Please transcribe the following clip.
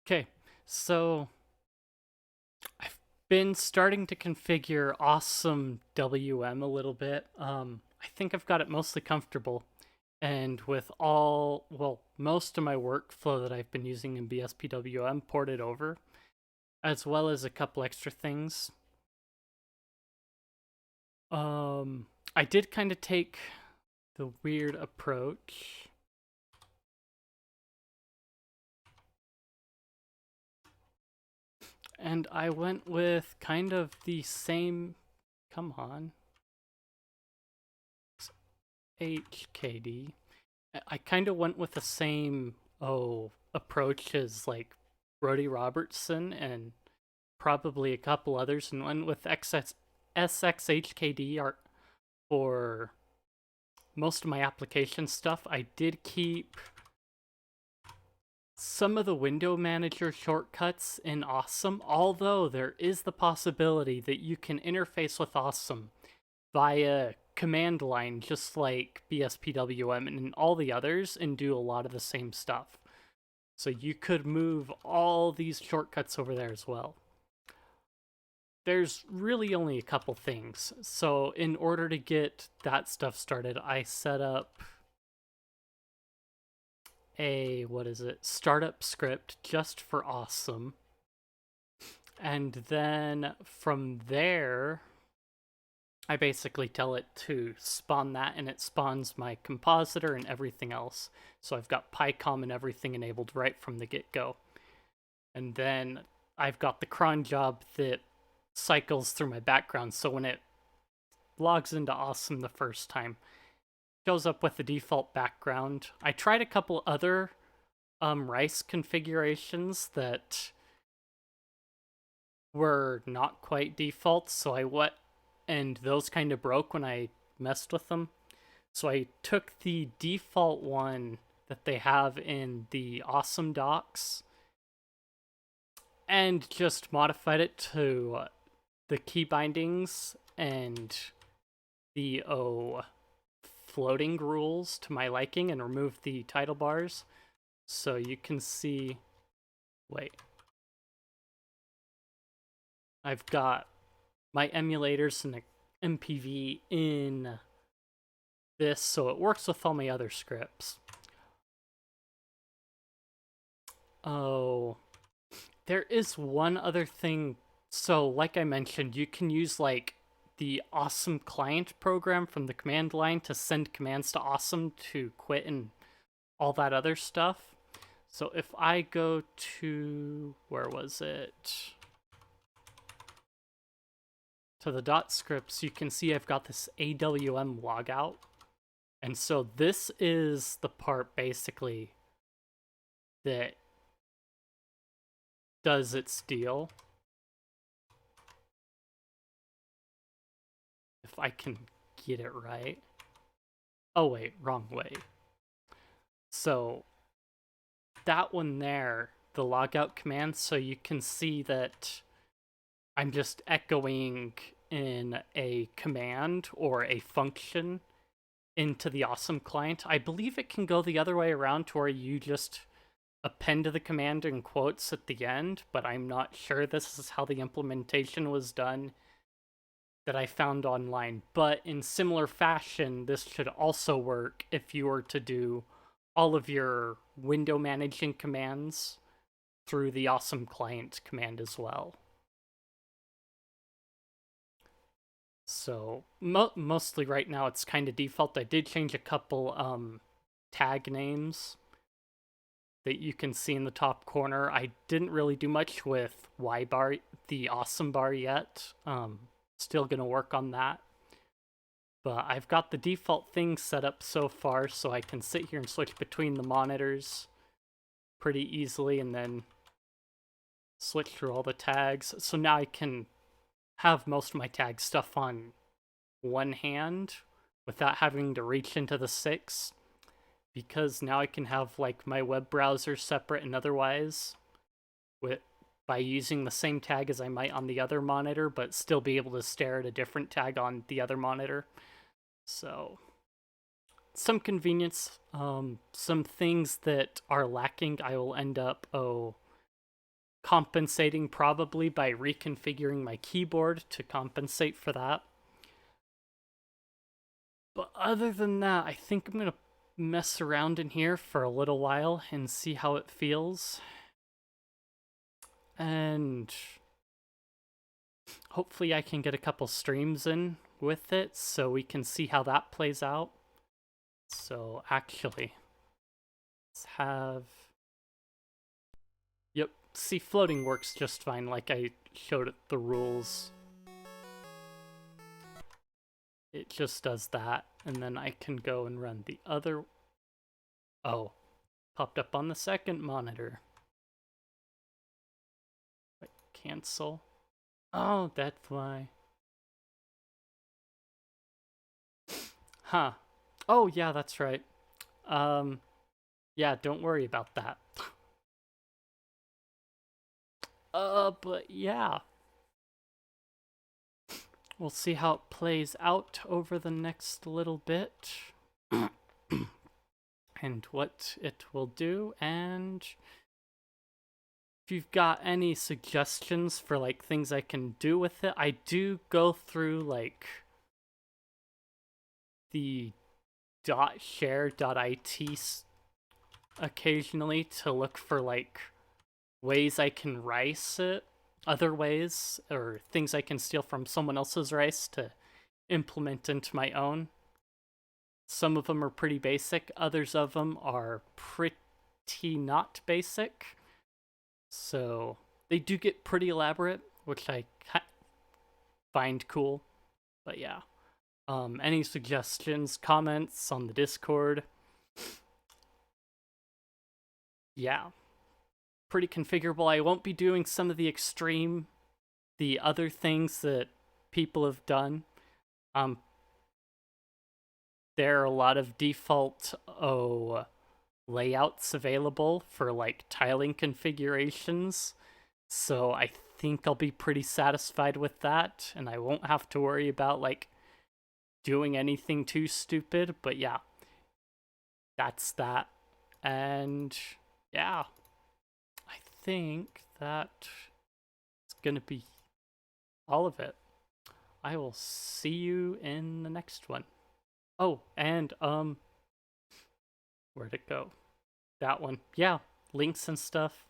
Okay, so I've been starting to configure awesome WM a little bit. I think I've got it mostly comfortable. And with most of my workflow that I've been using in BSPWM ported over, as well as a couple extra things. Um, I did kind of take the weird approach. And I went with kind of the same. Come on. HKD. I kind of went with the same approach as like Brody Robertson and probably a couple others, and went with SXHKD art for most of my application stuff. I did keep some of the window manager shortcuts in Awesome, although there is the possibility that you can interface with Awesome via command line, just like BSPWM and all the others, and do a lot of the same stuff. So you could move all these shortcuts over there as well. There's really only a couple things. So in order to get that stuff started, I set up startup script just for Awesome. And then from there, I basically tell it to spawn that, and it spawns my compositor and everything else. So I've got PyCom and everything enabled right from the get-go. And then I've got the cron job that cycles through my background, so when it logs into Awesome the first time, it shows up with the default background. I tried a couple other rice configurations that were not quite default, so and those kind of broke when I messed with them. So I took the default one that they have in the Awesome docs and just modified it to the key bindings and the floating rules to my liking, and removed the title bars. So you can see, wait, I've got my emulators and MPV in this, so it works with all my other scripts. Oh, there is one other thing. So, like I mentioned, you can use like the Awesome client program from the command line to send commands to Awesome to quit and all that other stuff. So if I go to, where was it? To the dot scripts, you can see I've got this AWM logout. And so this is the part basically that does its deal. If I can get it right. Oh wait, wrong way. So that one there, the logout command, so you can see that I'm just echoing in a command or a function into the Awesome client. I believe it can go the other way around to where you just append the command in quotes at the end, but I'm not sure this is how the implementation was done that I found online. But in similar fashion, this should also work if you were to do all of your window managing commands through the Awesome client command as well. So mostly right now it's kind of default. I did change a couple tag names that you can see in the top corner. I didn't really do much with Y bar, the Awesome bar yet. Still gonna work on that. But I've got the default things set up so far, so I can sit here and switch between the monitors pretty easily and then switch through all the tags. So now I can have most of my tag stuff on one hand without having to reach into the 6, because now I can have like my web browser separate and otherwise with by using the same tag as I might on the other monitor, but still be able to stare at a different tag on the other monitor. So some convenience, some things that are lacking I will end up compensating probably by reconfiguring my keyboard to compensate for that. But other than that, I think I'm gonna mess around in here for a little while and see how it feels. And hopefully I can get a couple streams in with it so we can see how that plays out. So actually, let's have... Yep, see, floating works just fine like I showed it the rules. It just does that, and then I can go and run the other... Oh, popped up on the second monitor. Wait, cancel. Oh, that's why. Huh. Oh, yeah, that's right. Yeah, don't worry about that. But yeah. We'll see how it plays out over the next little bit. And what it will do, and if you've got any suggestions for like things I can do with it, I do go through like the .share.it occasionally to look for like ways I can rice it, other ways, or things I can steal from someone else's rice to implement into my own. Some of them are pretty basic, others of them are pretty not basic. So they do get pretty elaborate, which I find cool. But yeah. Any suggestions, comments on the Discord? Yeah. Pretty configurable. I won't be doing some of the other things that people have done. There are a lot of default layouts available for like tiling configurations. So I think I'll be pretty satisfied with that, and I won't have to worry about like doing anything too stupid. But yeah, that's that. And yeah, I think that it's gonna be all of it. I will see you in the next one. Oh, and where'd it go? That one. Yeah, links and stuff.